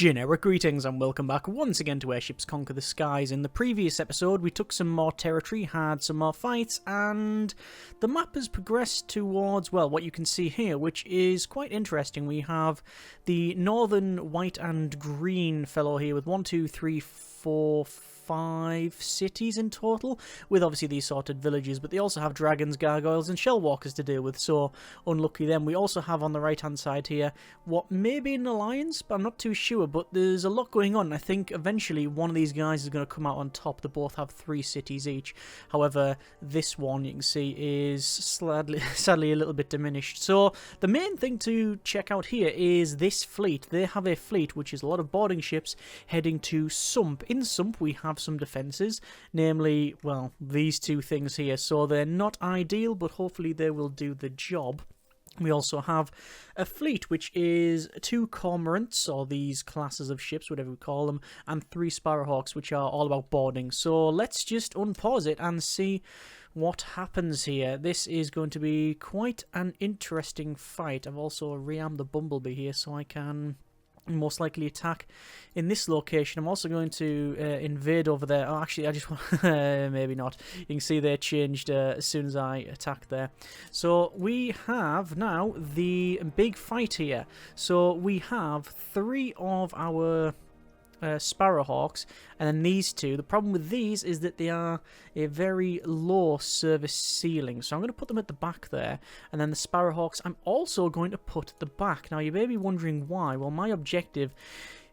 Generic greetings and welcome back once again to Airships Conquer the Skies. In the previous episode we took some more territory, had some more fights, and the map has progressed towards, well, what you can see here, which is quite interesting. We have the northern white and green fellow here with 5 cities in total, with obviously these sorted villages, but they also have dragons, gargoyles and shell walkers to deal with, so unlucky them. We also have on the right hand side here what may be an alliance, but I'm not too sure, but there's a lot going on. I think eventually one of these guys is going to come out on top. They both have 3 cities each. However, this one you can see is sadly a little bit diminished. So the main thing to check out here is this fleet. They have a fleet which is a lot of boarding ships heading to Sump. In Sump we have some defences, namely, well, these 2 things here, so they're not ideal, but hopefully they will do the job. We also have a fleet which is 2 cormorants, or these classes of ships, whatever we call them, and 3 sparrowhawks, which are all about boarding. So let's just unpause it and see what happens here. This is going to be quite an interesting fight. I've also rearmed the bumblebee here so I can most likely attack in this location. I'm also going to invade over there. Oh, actually, I just want maybe not. You can see they changed as soon as I attacked there. So we have now the big fight here. So we have 3 of our sparrowhawks, and then these 2. The problem with these is that they are a very low service ceiling, so I'm going to put them at the back there, and then the sparrowhawks I'm also going to put at the back. Now you may be wondering why. Well, my objective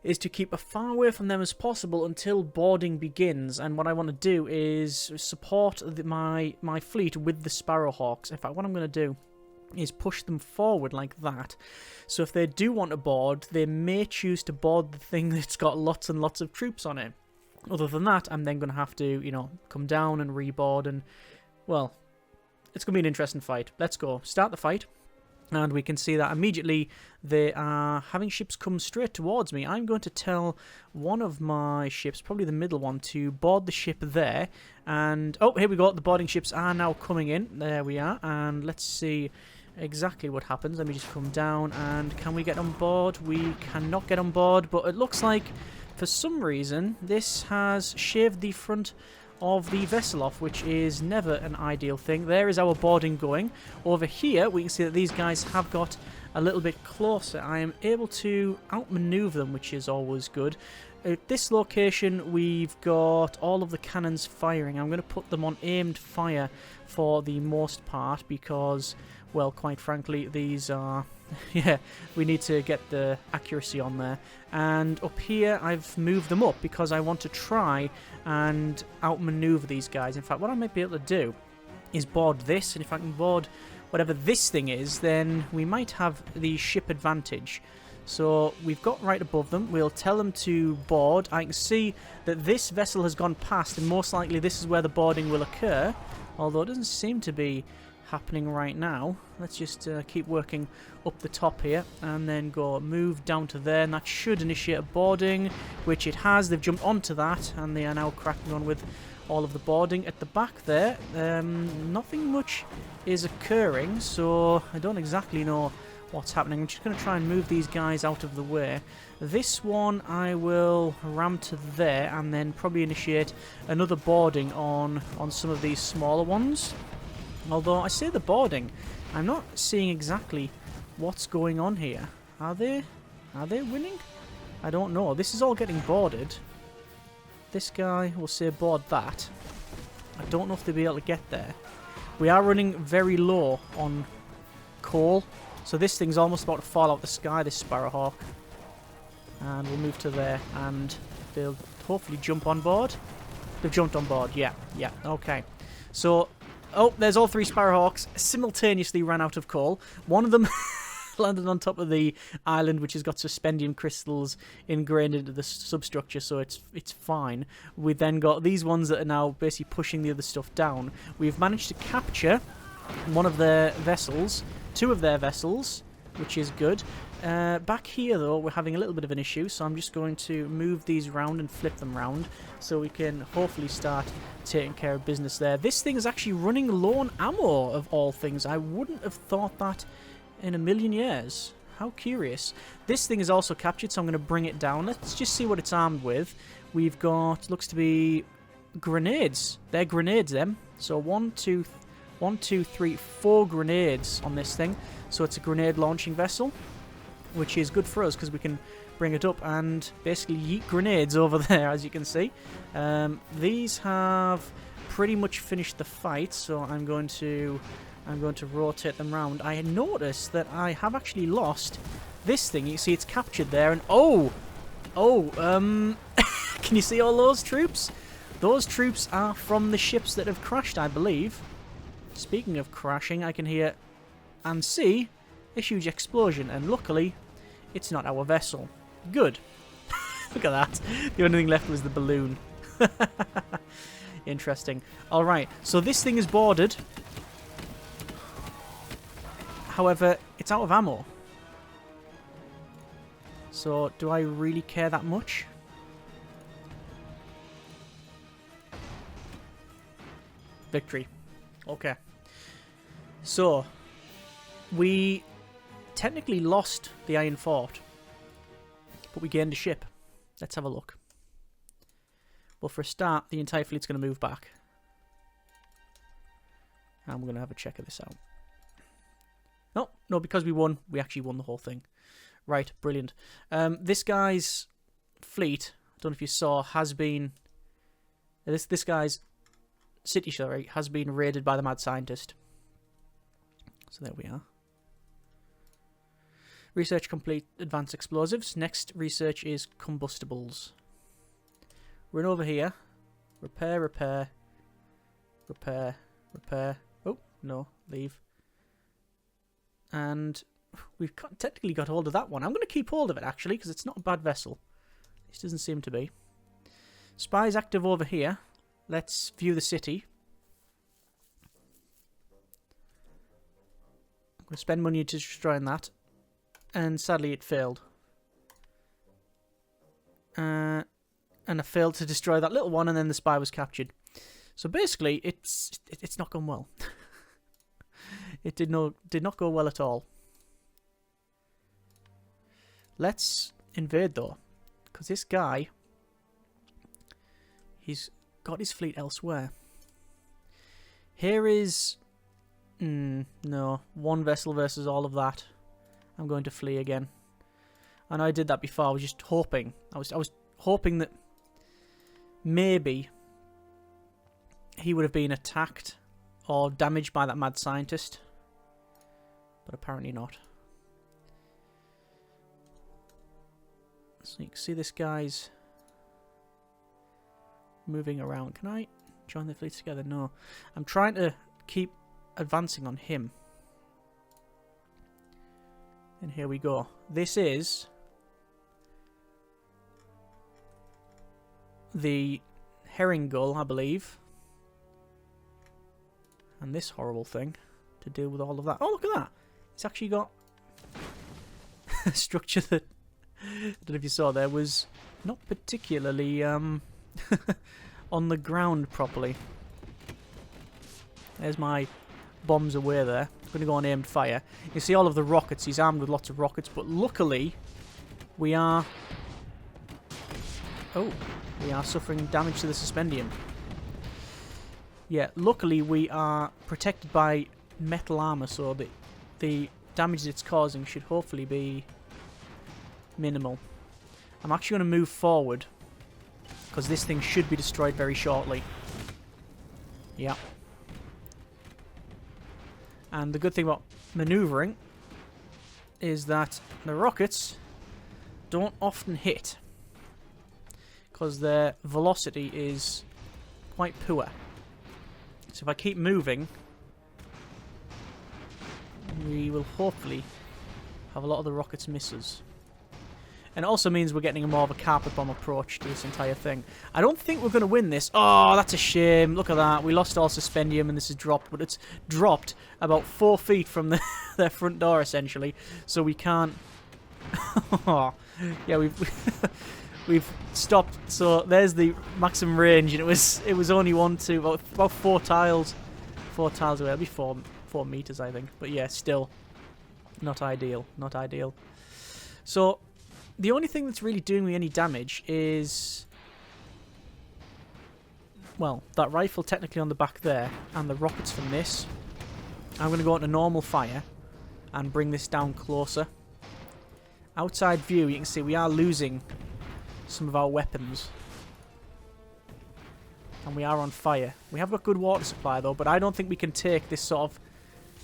is to keep as far away from them as possible until boarding begins, and what I want to do is support my fleet with the sparrowhawks. In fact, what I'm going to do is push them forward like that. So if they do want to board, they may choose to board the thing that's got lots and lots of troops on it. Other than that, I'm then going to have to, you know, come down and reboard, and, well, it's going to be an interesting fight. Let's go. Start the fight. And we can see that immediately they are having ships come straight towards me. I'm going to tell one of my ships, probably the middle one, to board the ship there. And, oh, here we go. The boarding ships are now coming in. There we are. And let's see exactly what happens. Let me just come down, and can we get on board? We cannot get on board, but it looks like for some reason this has shaved the front of the vessel off, which is never an ideal thing. There is our boarding going. Over here we can see that these guys have got a little bit closer. I am able to outmaneuver them, which is always good. At this location we've got all of the cannons firing. I'm going to put them on aimed fire for the most part because, well, quite frankly, these are yeah, we need to get the accuracy on there. And up here I've moved them up because I want to try and outmaneuver these guys. In fact, what I might be able to do is board this, and if I can board whatever this thing is, then we might have the ship advantage. So we've got right above them. We'll tell them to board. I can see that this vessel has gone past, and most likely this is where the boarding will occur, although it doesn't seem to be happening right now. Let's just keep working up the top here and then go move down to there, and that should initiate a boarding, which it has. They've jumped onto that and they are now cracking on with all of the boarding. At the back there, nothing much is occurring, so I don't exactly know what's happening. I'm just going to try and move these guys out of the way. This one I will ram to there and then probably initiate another boarding on some of these smaller ones. Although I say the boarding, I'm not seeing exactly what's going on here. Are they winning? I don't know. This is all getting boarded. This guy will say board that. I don't know if they'll be able to get there. We are running very low on coal, so this thing's almost about to fall out the sky, this sparrowhawk. And we'll move to there, and they'll hopefully jump on board. They've jumped on board, yeah, okay. So, oh, there's all 3 sparrowhawks simultaneously ran out of coal. One of them landed on top of the island, which has got suspendium crystals ingrained into the substructure, so it's fine. We've then got these ones that are now basically pushing the other stuff down. We've managed to capture one of their vessels, 2 of their vessels, which is good. Back here, though, we're having a little bit of an issue, so I'm just going to move these round and flip them round so we can hopefully start taking care of business there. This thing is actually running low on ammo, of all things. I wouldn't have thought that in a million years. How curious. This thing is also captured, so I'm going to bring it down. Let's just see what it's armed with. We've got, looks to be grenades. They're grenades, them. So 1, 2, 3, 4 grenades on this thing. So it's a grenade launching vessel, which is good for us because we can bring it up and basically yeet grenades over there, as you can see. These have pretty much finished the fight, so I'm going to rotate them round. I noticed that I have actually lost this thing. You see it's captured there, and can you see all those troops? Those troops are from the ships that have crashed, I believe. Speaking of crashing, I can hear and see a huge explosion, and luckily it's not our vessel. Good. Look at that. The only thing left was the balloon. Interesting. Alright, so this thing is boarded. However, it's out of ammo. So, do I really care that much? Victory. Okay. So, we technically lost the Iron Fort, but we gained a ship. Let's have a look. Well, for a start, the entire fleet's going to move back. And we're going to have a check of this out. No, because we won, we actually won the whole thing. Right, brilliant. This guy's fleet, I don't know if you saw, has been... This guy's city, sorry, has been raided by the mad scientist. So there we are. Research complete, advanced explosives. Next research is combustibles. Run over here. Repair, repair. Repair, repair. Oh, no, leave. And we've technically got hold of that one. I'm going to keep hold of it, actually, because it's not a bad vessel. This doesn't seem to be. Spies active over here. Let's view the city. I'm going to spend money to destroying that. And sadly it failed. And I failed to destroy that little one, and then the spy was captured. So basically, it's not gone well. It did not go well at all. Let's invade though, because this guy, he's got his fleet elsewhere. Here is no, one vessel versus all of that. I'm going to flee again. I know I did that before. I was just hoping. I was hoping that maybe he would have been attacked or damaged by that mad scientist. But apparently not. So you can see this guy's moving around. Can I join the fleets together? No. I'm trying to keep advancing on him. And here we go. This is the Herring Gull, I believe. And this horrible thing to deal with all of that. Oh, look at that. It's actually got a structure that, I don't know if you saw there, was not particularly on the ground properly. There's my bombs away there. I'm going to go on aimed fire. You see all of the rockets. He's armed with lots of rockets, but luckily we are... Oh, we are suffering damage to the suspendium. Yeah, luckily we are protected by metal armor, so the damage that it's causing should hopefully be minimal. I'm actually going to move forward because this thing should be destroyed very shortly. Yeah. And the good thing about maneuvering is that the rockets don't often hit because their velocity is quite poor. So if I keep moving, we will hopefully have a lot of the rockets miss us. And it also means we're getting a more of a carpet bomb approach to this entire thing. I don't think we're going to win this. Oh, that's a shame. Look at that. We lost all suspendium and this is dropped. But it's dropped about 4 feet from their front door, essentially. So we can't... yeah, we've stopped. So there's the maximum range. And it was only about 4 tiles. 4 tiles away. It'll be 4 meters, I think. But yeah, still not ideal. Not ideal. So, the only thing that's really doing me any damage is... well, that rifle technically on the back there, and the rockets from this. I'm going to go into normal fire and bring this down closer. Outside view, you can see we are losing some of our weapons. And we are on fire. We have got good water supply though, but I don't think we can take this sort of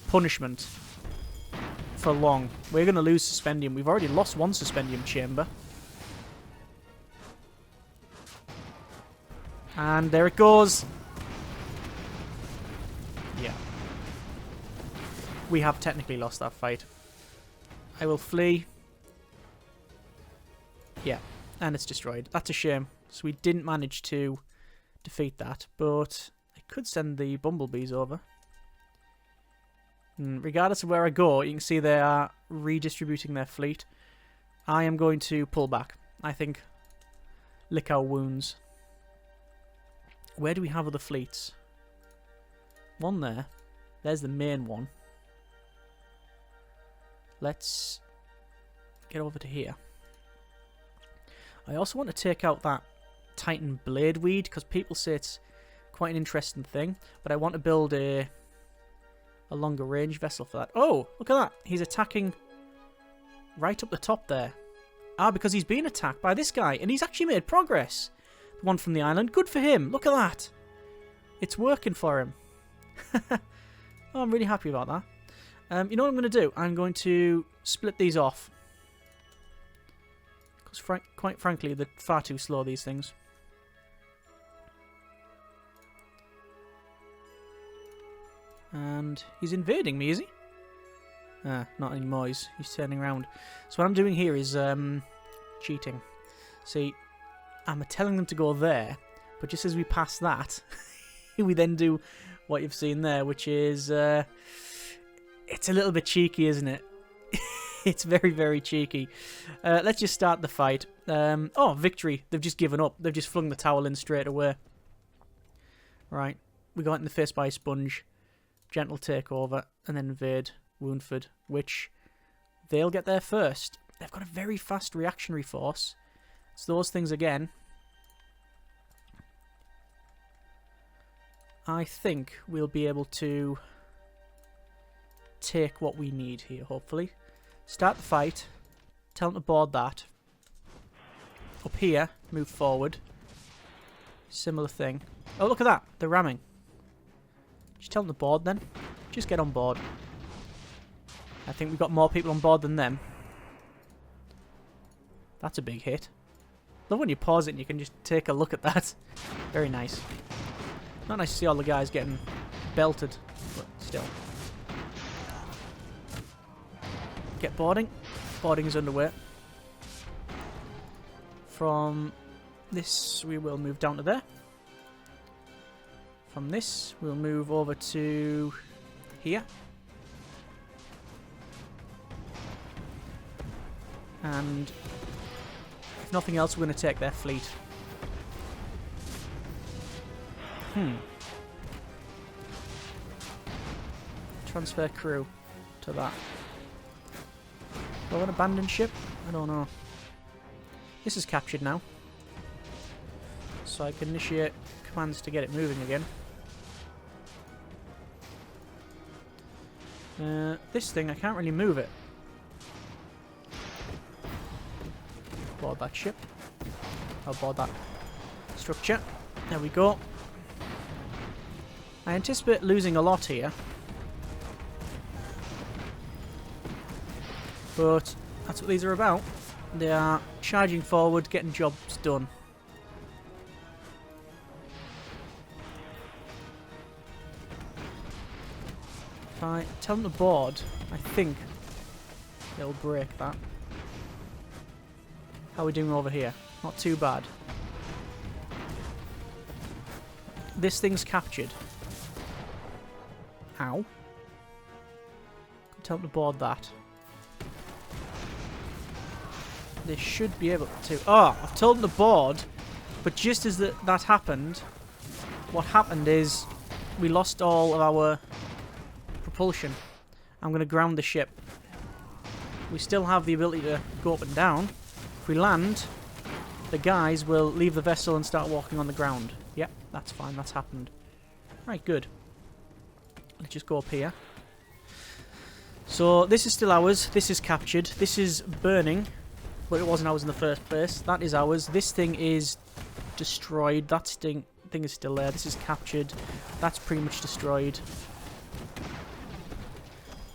punishment for long. We're going to lose suspendium. We've already lost one suspendium chamber. And there it goes. Yeah. We have technically lost that fight. I will flee. Yeah. And it's destroyed. That's a shame. So we didn't manage to defeat that. But I could send the bumblebees over. Regardless of where I go, you can see they are redistributing their fleet. I am going to pull back. I think lick our wounds. Where do we have other fleets? One there. There's the main one. Let's get over to here. I also want to take out that Titan blade weed because people say it's quite an interesting thing. But I want to build a longer range vessel for that. Oh, look at that. He's attacking right up the top there. Ah, because he's been attacked by this guy. And he's actually made progress. The one from the island. Good for him. Look at that. It's working for him. Oh, I'm really happy about that. You know what I'm going to do? I'm going to split these off. Because quite frankly, they're far too slow, these things. And he's invading me, is he? Ah, not anymore. He's turning around. So what I'm doing here is cheating. See, I'm telling them to go there, but just as we pass that, we then do what you've seen there, which is it's a little bit cheeky, isn't it? It's very, very cheeky. Let's just start the fight. Oh, victory. They've just given up. They've just flung the towel in straight away. Right. We got in the face by a sponge. Gentle takeover. And then invade Woundford, which they'll get there first. They've got a very fast reactionary force. It's those things again. I think we'll be able to take what we need here, hopefully. Start the fight. Tell them to board that. Up here, move forward. Similar thing. Oh, look at that. They're ramming. Just tell them to board then. Just get on board. I think we've got more people on board than them. That's a big hit. Love when you pause it and you can just take a look at that. Very nice. Not nice to see all the guys getting belted, but still. Get boarding. Boarding is underway. From this, we will move down to there. From this, we'll move over to here. And if nothing else, we're going to take their fleet. Transfer crew to that. Will an abandoned ship? I don't know. This is captured now. So I can initiate commands to get it moving again. This thing, I can't really move it. Board that ship. I'll board that structure. There we go. I anticipate losing a lot here. But that's what these are about. They are charging forward, getting jobs done. If I tell them to board, I think they'll break that. How are we doing over here? Not too bad. This thing's captured. Ow. Tell them to board that. They should be able to... Oh, I've told them to board, but just as that happened, what happened is we lost all of our propulsion. I'm going to ground the ship. we still have the ability to go up and down. If we land, the guys will leave the vessel and start walking on the ground. Yep, that's fine. That's happened. Right, good. Let's just go up here. So this is still ours. This is captured. This is burning, but it wasn't ours in the first place. That is ours. This thing is destroyed. That thing is still there. This is captured. That's pretty much destroyed.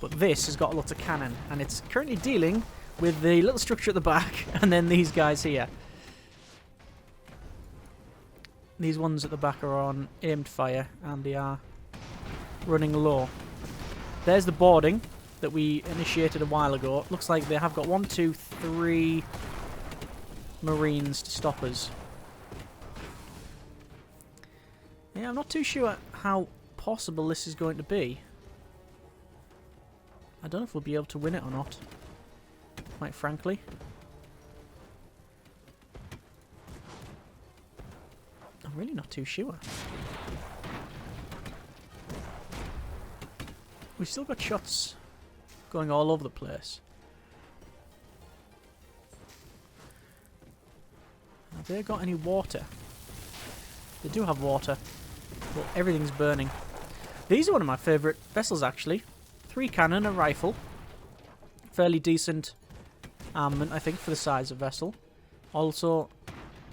But this has got lots of cannon, and it's currently dealing with the little structure at the back, and then these guys here. These ones at the back are on aimed fire, and they are running low. There's the boarding that we initiated a while ago. Looks like they have got 1, 2, 3 Marines to stop us. Yeah, I'm not too sure how possible this is going to be. I don't know if we'll be able to win it or not, quite frankly. I'm really not too sure. We've still got shots going all over the place. Have they got any water? They do have water, but everything's burning. These are one of my favourite vessels, actually. 3 cannon, a rifle. Fairly decent armament, I think, for the size of vessel. Also,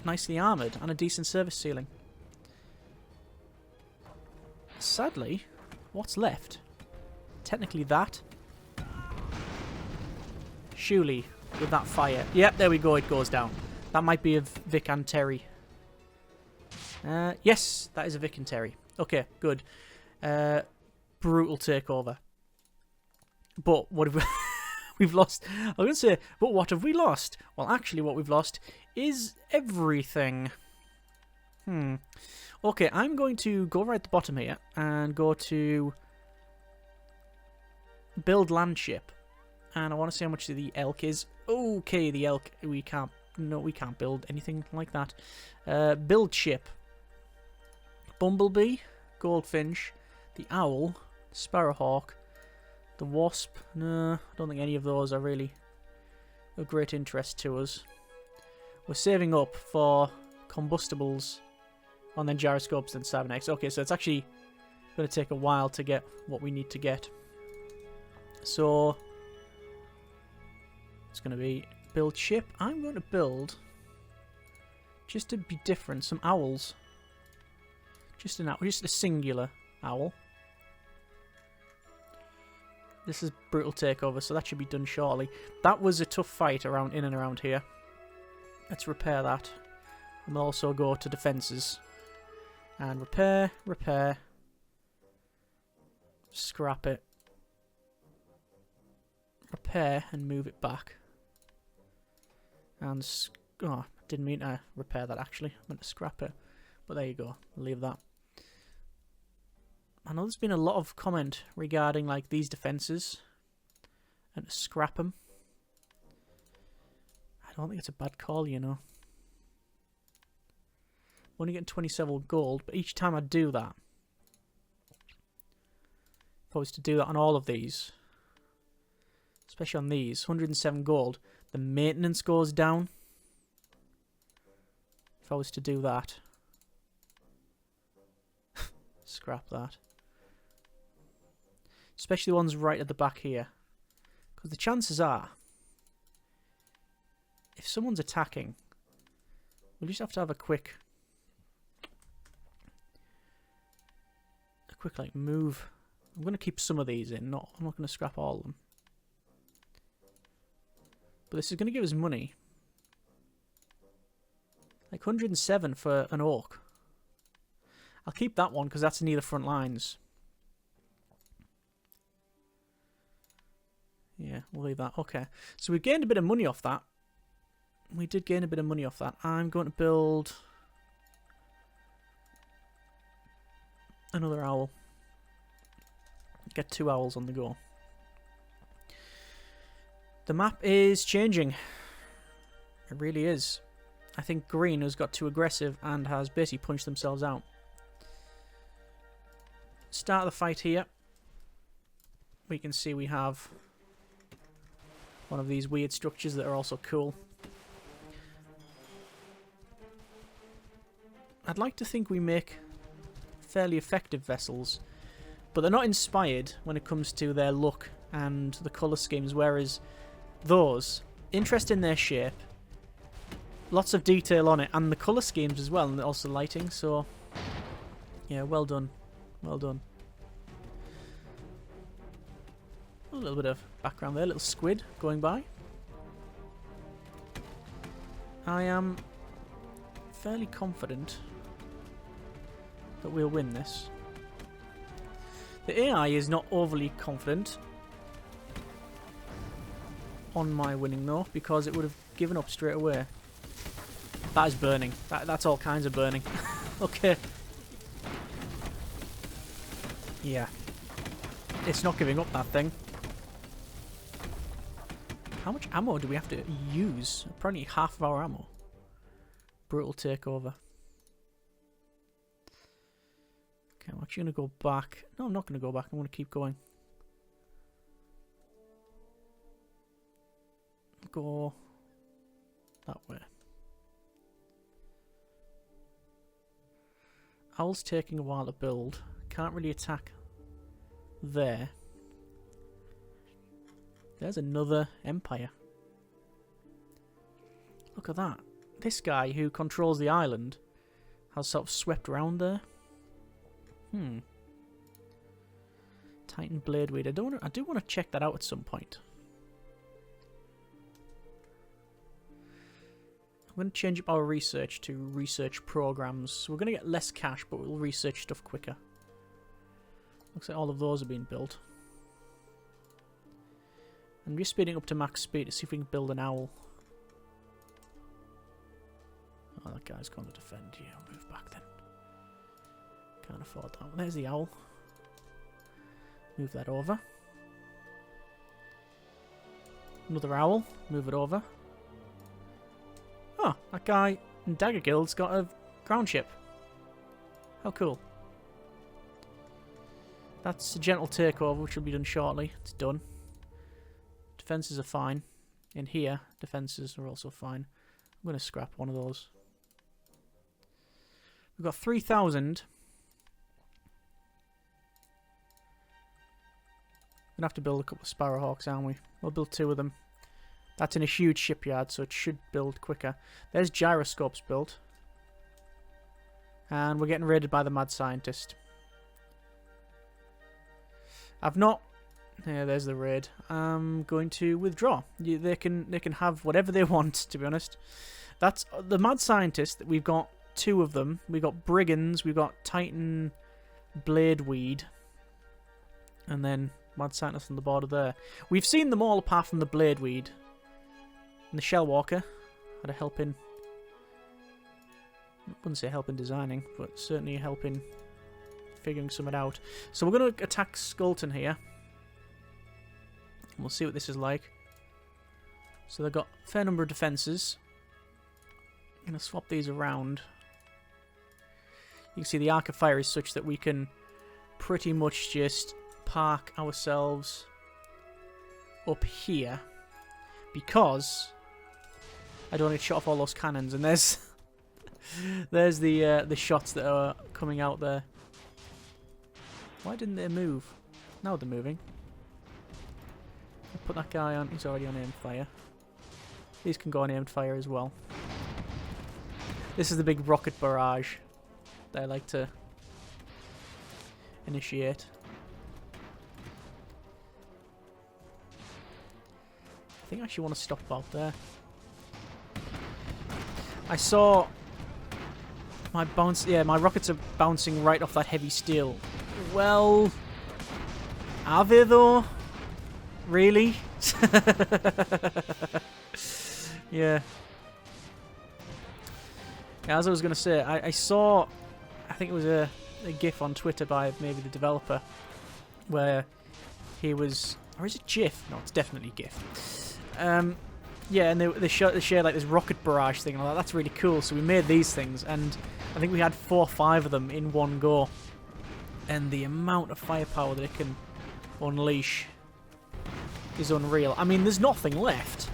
nicely armoured and a decent service ceiling. Sadly, what's left? Technically that. Surely, with that fire. Yep, there we go, it goes down. That might be a Vic and Terry. Yes, that is a Vic and Terry. Okay, good. Brutal takeover. But what have we've lost? I was going to say, but what have we lost? Well, actually, what we've lost is everything. Okay, I'm going to go right at the bottom here and go to build land ship. And I want to see how much the elk is. Okay, the elk, we can't build anything like that. Build ship. Bumblebee, goldfinch, the owl, sparrowhawk, the wasp. No, I don't think any of those are really of great interest to us. We're saving up for combustibles and then gyroscopes and 7X. Okay, so it's actually going to take a while to get what we need to get. So it's going to be build ship. I'm going to build, just to be different, some owls. Just an owl, just a singular owl. This is brutal takeover, so that should be done shortly. That was a tough fight in and around here. Let's repair that. And we'll also go to defences. And repair, repair. Scrap it. Repair and move it back. And, oh, didn't mean to repair that actually. I meant to scrap it. But there you go, I'll leave that. I know there's been a lot of comment regarding like these defences and to scrap them. I don't think it's a bad call, you know. I'm only getting 27 gold, but each time I do that, if I was to do that on all of these, especially on these, 107 gold, the maintenance goes down. If I was to do that. Scrap that. Especially the ones right at the back here. Because the chances are, if someone's attacking, we'll just have to have a quick like move. I'm going to keep some of these in. I'm not going to scrap all of them. But this is going to give us money. Like 107 for an orc. I'll keep that one because that's near the front lines. Yeah, we'll leave that. Okay. So we gained a bit of money off that. We did gain a bit of money off that. I'm going to build another owl. Get 2 owls on the go. The map is changing. It really is. I think green has got too aggressive and has basically punched themselves out. Start the fight here. We can see we have One of these weird structures that are also cool. I'd like to think we make fairly effective vessels, but they're not inspired when it comes to their look and the colour schemes, whereas those, interest in their shape, lots of detail on it, and the colour schemes as well, and also lighting, so yeah, well done. Well done. A little bit of background there, little squid going by. I am fairly confident that we'll win this. The AI is not overly confident on my winning though, because it would have given up straight away. That is burning. That's all kinds of burning. Okay. Yeah. It's not giving up, that thing. How much ammo do we have to use? Probably half of our ammo. Brutal takeover. Okay, I'm actually going to go back. No, I'm not going to go back. I'm going to keep going. Go that way. Owl's taking a while to build. Can't really attack there. There's another empire. Look at that. This guy who controls the island has sort of swept around there. Titan Bladeweed. I do want to check that out at some point. I'm going to change up our research to research programs. So we're going to get less cash, but we'll research stuff quicker. Looks like all of those are being built. I'm just speeding up to max speed to see if we can build an owl. Oh, that guy's going to defend. Yeah, I'll move back then. Can't afford that. Well, there's the owl. Move that over. Another owl. Move it over. Oh, that guy in Dagger Guild's got a ground ship. How cool. That's a gentle takeover, which will be done shortly. It's done. Defences are fine. In here, defences are also fine. I'm going to scrap one of those. We've got 3,000. We're going to have to build a couple of Sparrowhawks, aren't we? We'll build 2 of them. That's in a huge shipyard, so it should build quicker. There's gyroscopes built. And we're getting raided by the mad scientist. I've not... Yeah, there's the raid. I'm going to withdraw. They can have whatever they want, to be honest. That's the mad scientist. We've got 2 of them. We've got brigands. We've got Titan Bladeweed. And then mad scientist on the border there. We've seen them all apart from the Bladeweed. And the Shellwalker had a help in... I wouldn't say help in designing, but certainly a help in figuring something out. So we're going to attack Skulton here. We'll see what this is like. So they've got a fair number of defences. I'm going to swap these around. You can see the arc of fire is such that we can pretty much just park ourselves up here. Because I don't want to shut off all those cannons. And there's there's the shots that are coming out there. Why didn't they move? Now they're moving. I'll put that guy on. He's already on aimed fire. These can go on aimed fire as well. This is the big rocket barrage that I like to initiate. I think I actually want to stop about there. I saw my bounce. Yeah, my rockets are bouncing right off that heavy steel. Well, are they though? Really? Yeah. As I was going to say, I saw, I think it was a GIF on Twitter by maybe the developer, where he was, or is it GIF? No, it's definitely GIF. Yeah, and they shared like this rocket barrage thing and all that. That's really cool. So we made these things, and I think we had 4 or 5 of them in one go. And the amount of firepower that it can unleash is unreal. I mean, there's nothing left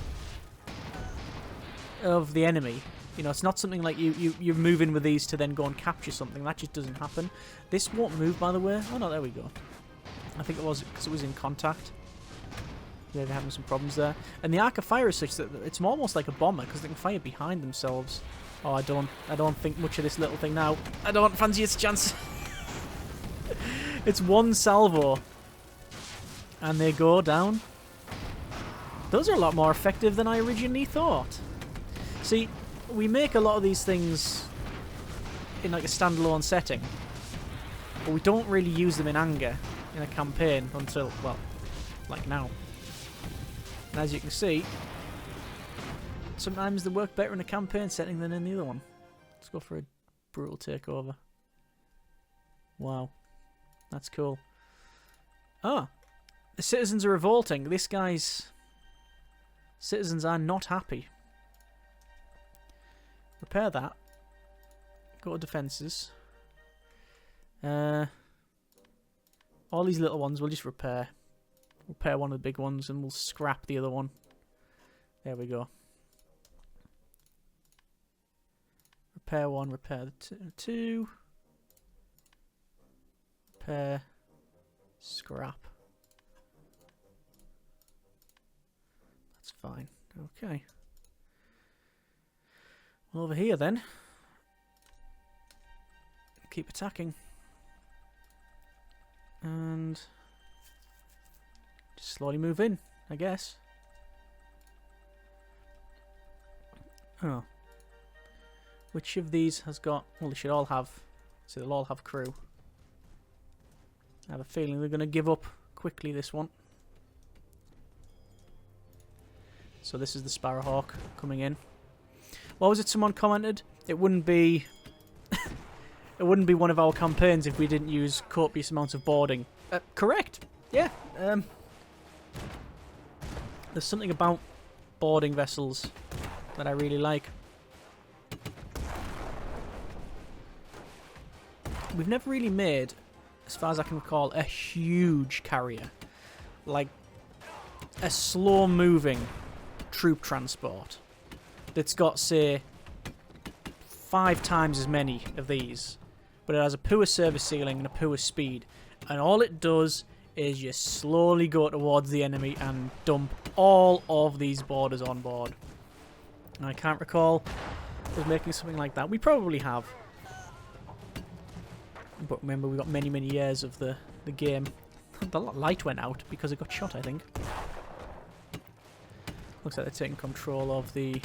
of the enemy. You know, it's not something like you move in with these to then go and capture something. That just doesn't happen. This won't move, by the way. Oh, no, there we go. I think it was because it was in contact. Yeah, they're having some problems there. And the arc of fire is such that it's almost like a bomber because they can fire behind themselves. Oh, I don't think much of this little thing now. I don't fancy its chance. It's one salvo. And they go down. Those are a lot more effective than I originally thought. See, we make a lot of these things in like a standalone setting, but we don't really use them in anger in a campaign until, well, like now. And as you can see, sometimes they work better in a campaign setting than in the other one. Let's go for a brutal takeover. Wow. That's cool. Ah, the citizens are revolting. This guy's citizens are not happy. Repair that. Go to defences. All these little ones we'll just repair. Repair one of the big ones and we'll scrap the other one. There we go. Repair one, repair the two. Repair. Scrap. That's fine. Okay. Well, over here then. Keep attacking. And just slowly move in, I guess. Oh. Which of these has got... Well, they should all have... So they'll all have crew. I have a feeling they're going to give up quickly, this one. So this is the Sparrowhawk coming in. What was it someone commented? It wouldn't be... it wouldn't be one of our campaigns if we didn't use copious amounts of boarding. Correct. Yeah. There's something about boarding vessels that I really like. We've never really made, as far as I can recall, a huge carrier. Like a slow-moving troop transport that's got, say, 5 times as many of these. But it has a poor service ceiling and a poor speed. And all it does is just slowly go towards the enemy and dump all of these boarders on board. And I can't recall us making something like that. We probably have. But remember, we got many, many years of the game. The light went out because it got shot, I think. Looks like they're taking control of the...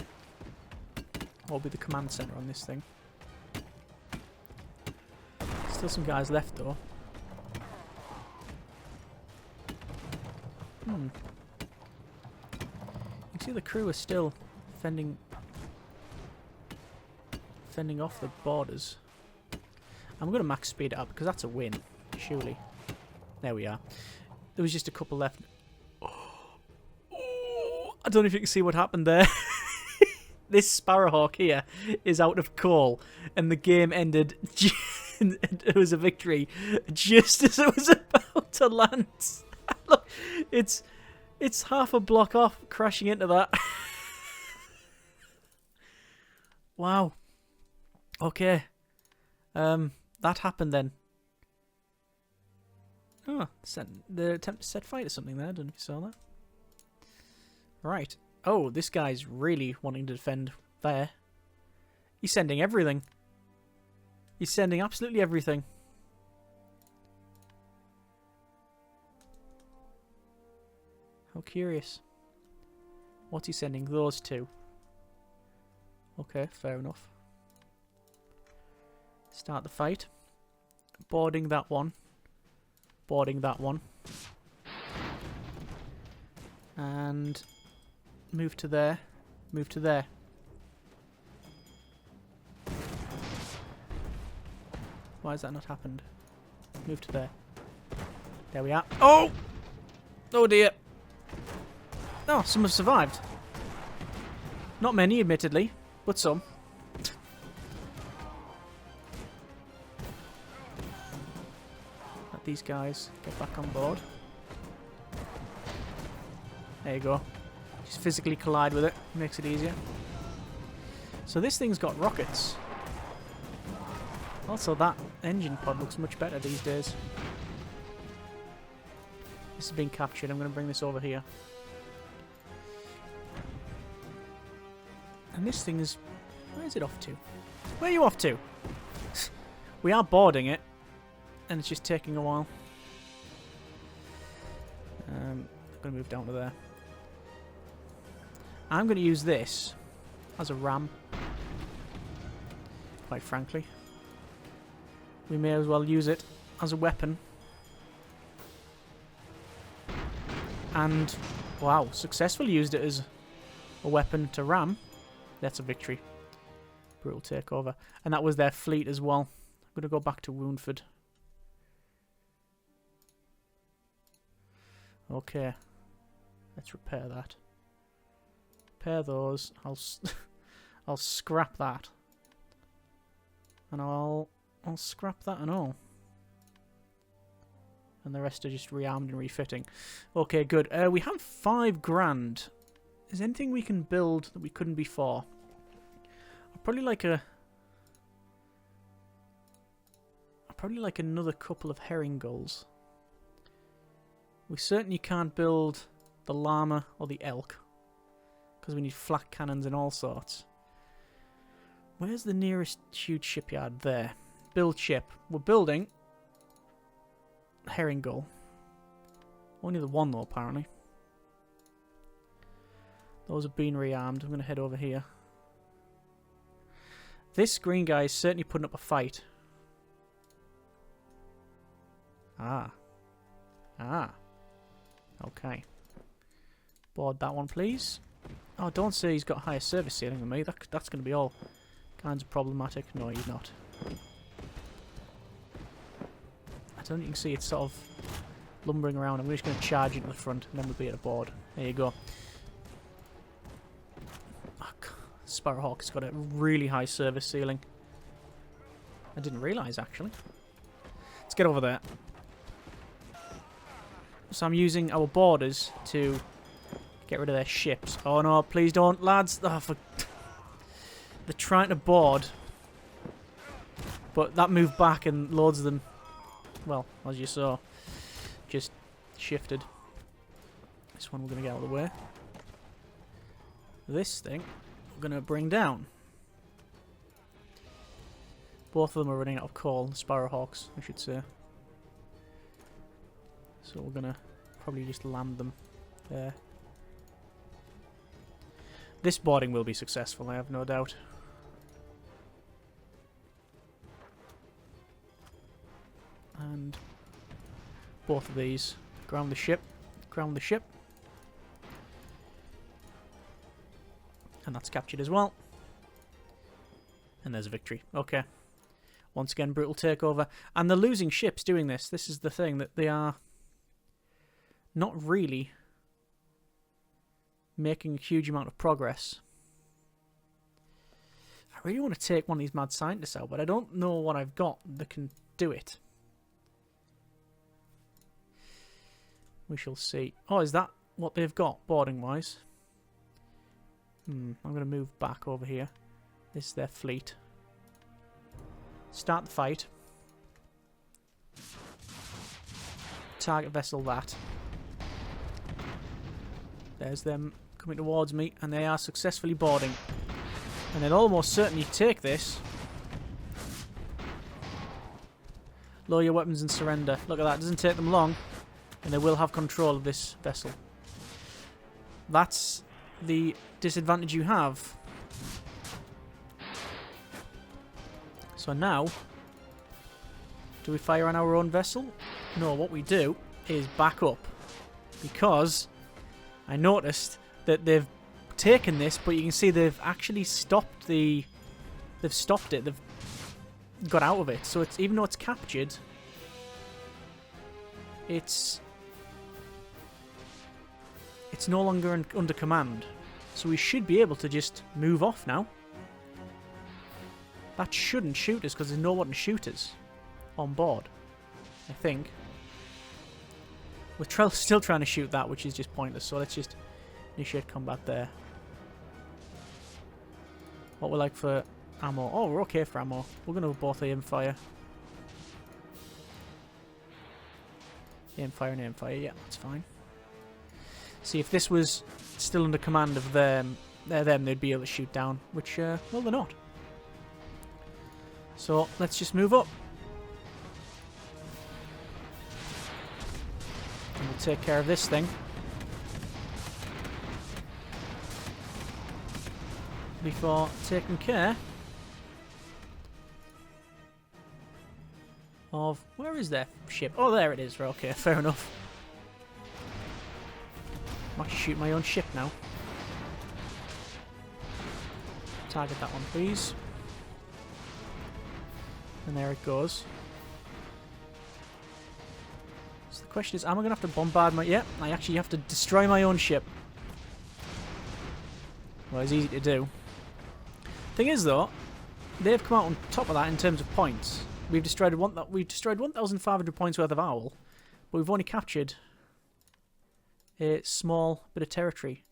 what will be the command center on this thing. Still some guys left, though. You can see the crew are still fending off the borders. I'm going to max speed it up because that's a win, surely. There we are. There was just a couple left. Oh, I don't know if you can see what happened there. This Sparrowhawk here is out of coal, and the game ended. It was a victory just as it was about to land. Look, it's half a block off, crashing into that. Wow. Okay. That happened then. Oh, the attempt to set fire to something there. I don't know if you saw that. Right. Oh, this guy's really wanting to defend there. He's sending everything. He's sending absolutely everything. How curious. What's he sending? Those two. Okay, fair enough. Start the fight. Boarding that one. Boarding that one. And move to there. Move to there. Why has that not happened? Move to there. There we are. Oh! Oh dear. Oh, some have survived. Not many, admittedly, but some. Let these guys get back on board. There you go. Just physically collide with it. Makes it easier. So this thing's got rockets. Also, that engine pod looks much better these days. This has been captured. I'm going to bring this over here. And this thing is... Where is it off to? Where are you off to? We are boarding it. And it's just taking a while. I'm going to move down to there. I'm going to use this as a ram. Quite frankly. We may as well use it as a weapon. And, wow, successfully used it as a weapon to ram. That's a victory. Brutal takeover. And that was their fleet as well. I'm going to go back to Woundford. Okay. Let's repair that. Repair those. I'll scrap that. And I'll scrap that and all. And the rest are just rearmed and refitting. Okay, good. We have 5 grand. Is there anything we can build that we couldn't before? I'd probably like another couple of Herring Gulls. We certainly can't build the llama or the elk, because we need flak cannons and all sorts. Where's the nearest huge shipyard? There. Build ship. We're building Herring Gull. Only the one though, apparently. Those have been rearmed. I'm going to head over here. This green guy is certainly putting up a fight. Ah. Okay. Board that one, please. Oh, don't say he's got higher service ceiling than me. That's going to be all kinds of problematic. No, he's not. I don't think you can see it's sort of lumbering around. I'm just going to charge into the front and then we'll be at a board. There you go. Sparrowhawk's got a really high service ceiling. I didn't realise, actually. Let's get over there. So I'm using our boarders to get rid of their ships. Oh no, please don't, lads. Oh, they're trying to board. But that moved back and loads of them, well, as you saw, just shifted. This one we're going to get out of the way. This thing we're going to bring down. Both of them are running out of coal, the Sparrowhawks, I should say. So we're going to probably just land them there. This boarding will be successful, I have no doubt. And both of these. Ground the ship. Ground the ship. And that's captured as well. And there's a victory. Okay. Once again, brutal takeover. And they're losing ships doing this. This is the thing, that they are not really making a huge amount of progress. I really want to take one of these mad scientists out, but I don't know what I've got that can do it. We shall see. Oh, is that what they've got, boarding-wise? I'm going to move back over here. This is their fleet. Start the fight. Target vessel that. There's them coming towards me, and they are successfully boarding. And they'll almost certainly take this. Lower your weapons and surrender. Look at that, it doesn't take them long. And they will have control of this vessel. That's the disadvantage you have. So now, do we fire on our own vessel? No, what we do is back up. Because I noticed that they've taken this, but you can see they've actually stopped the... They've stopped it. They've got out of it. So it's, even though it's captured, it's no longer under command. So we should be able to just move off now. That shouldn't shoot us because there's no one to shoot us on board, I think. We're still trying to shoot that, which is just pointless. So let's just Initiate combat there. What we like for ammo? Oh, we're okay for ammo. We're going to both aim fire. Aim fire and aim fire. Yeah, that's fine. See, if this was still under command of them, they'd be able to shoot down. Which, well, they're not. So, let's just move up. And we'll take care of this thing. Before taking care of... Where is their ship? Oh, there it is. Okay, fair enough. I'm actually shooting my own ship now. Target that one, please. And there it goes. So the question is, am I going to have to bombard my... Yeah, I actually have to destroy my own ship. Well, it's easy to do. Thing is, though, they've come out on top of that in terms of points. We've destroyed 1,500 points worth of owl, but we've only captured a small bit of territory.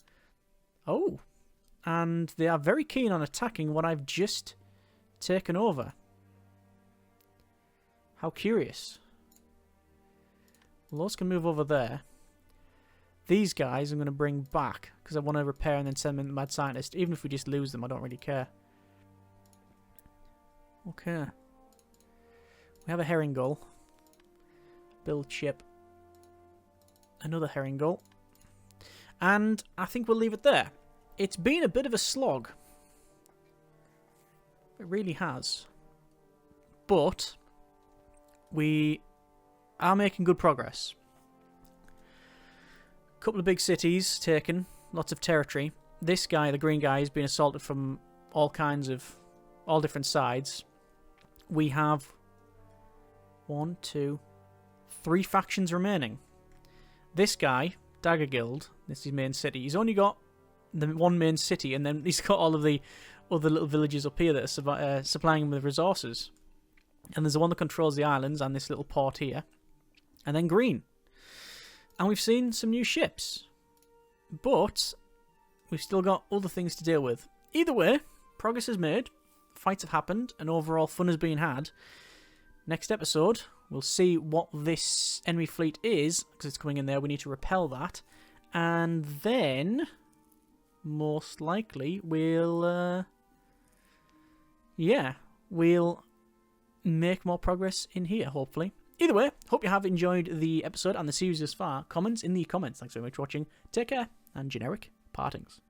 Oh, and they are very keen on attacking what I've just taken over. How curious. Well, those can move over there. These guys I'm going to bring back because I want to repair and then send them in the Mad Scientist. Even if we just lose them, I don't really care. Okay. We have a Herring Gull. Build ship. Another Herring Gull. And I think we'll leave it there. It's been a bit of a slog. It really has. But we are making good progress. A couple of big cities taken. Lots of territory. This guy, the green guy, is being assaulted from all different sides. We have 1, 2, 3 factions remaining. This guy, Dagger Guild, this is his main city. He's only got the one main city, and then he's got all of the other little villages up here that are supplying him with resources. And there's the one that controls the islands and this little port here. And then green. And we've seen some new ships. But we've still got other things to deal with. Either way, progress is made. Fights have happened, and overall fun has been had. Next episode, we'll see what this enemy fleet is, because it's coming in there. We need to repel that. And then, most likely, we'll make more progress in here, hopefully. Either way, hope you have enjoyed the episode and the series thus far. Comments in the comments. Thanks very much for watching. Take care, and generic partings.